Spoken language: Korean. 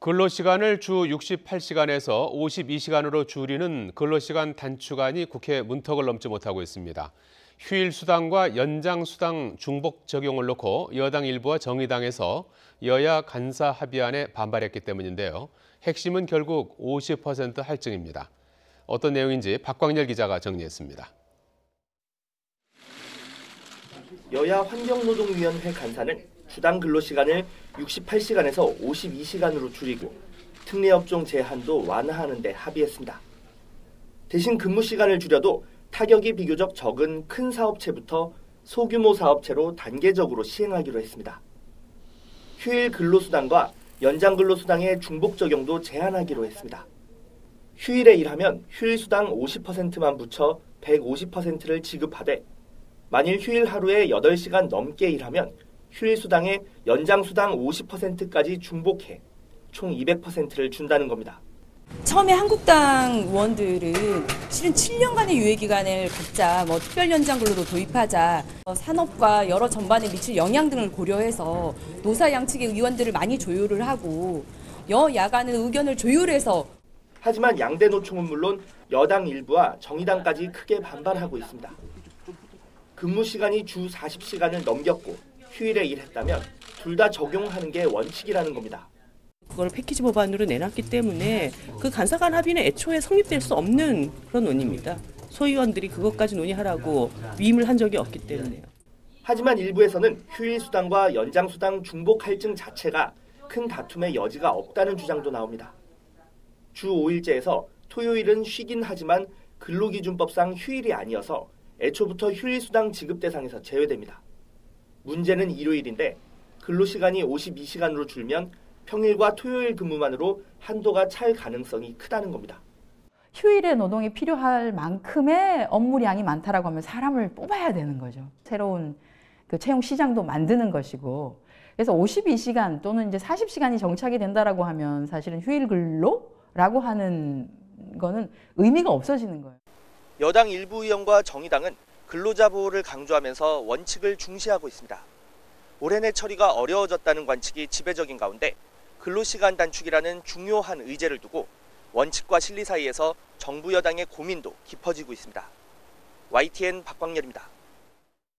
근로시간을 주 68시간에서 52시간으로 줄이는 근로시간 단축안이 국회 문턱을 넘지 못하고 있습니다. 휴일 수당과 연장 수당 중복 적용을 놓고 여당 일부와 정의당에서 여야 간사 합의안에 반발했기 때문인데요. 핵심은 결국 50% 할증입니다. 어떤 내용인지 박광열 기자가 정리했습니다. 여야 환경노동위원회 간사는 주당 근로시간을 68시간에서 52시간으로 줄이고 특례업종 제한도 완화하는 데 합의했습니다. 대신 근무시간을 줄여도 타격이 비교적 적은 큰 사업체부터 소규모 사업체로 단계적으로 시행하기로 했습니다. 휴일 근로수당과 연장 근로수당의 중복 적용도 제한하기로 했습니다. 휴일에 일하면 휴일수당 50%만 붙여 150%를 지급하되 만일 휴일 하루에 8시간 넘게 일하면 휴일수당에 연장수당 50%까지 중복해 총 200%를 준다는 겁니다. 처음에 한국당 의원들은 실은 7년간의 유예기간을 각자 특별 연장근로도 도입하자 산업과 여러 전반에 미칠 영향 등을 고려해서 노사 양측의 의원들을 많이 조율을 하고 여야간은 의견을 조율해서 하지만 양대 노총은 물론 여당 일부와 정의당까지 크게 반발하고 있습니다. 근무 시간이 주 40시간을 넘겼고 휴일에 일했다면 둘 다 적용하는 게 원칙이라는 겁니다. 그걸 패키지 법안으로 내놨기 때문에 그 간사 간 합의는 애초에 성립될 수 없는 그런 논의입니다. 소위원들이 그것까지 논의하라고 위임을 한 적이 없기 때문에요. 하지만 일부에서는 휴일 수당과 연장 수당 중복 할증 자체가 큰 다툼의 여지가 없다는 주장도 나옵니다. 주 5일제에서 토요일은 쉬긴 하지만 근로기준법상 휴일이 아니어서 애초부터 휴일 수당 지급 대상에서 제외됩니다. 문제는 일요일인데 근로시간이 52시간으로 줄면 평일과 토요일 근무만으로 한도가 찰 가능성이 크다는 겁니다. 휴일에 노동이 필요할 만큼의 업무량이 많다라고 하면 사람을 뽑아야 되는 거죠. 새로운 그 채용 시장도 만드는 것이고, 그래서 52시간 또는 이제 40시간이 정착이 된다라고 하면 사실은 휴일 근로라고 하는 거는 의미가 없어지는 거예요. 여당 일부 의원과 정의당은 근로자 보호를 강조하면서 원칙을 중시하고 있습니다. 올해 내 처리가 어려워졌다는 관측이 지배적인 가운데 근로시간 단축이라는 중요한 의제를 두고 원칙과 실리 사이에서 정부 여당의 고민도 깊어지고 있습니다. YTN 박광열입니다.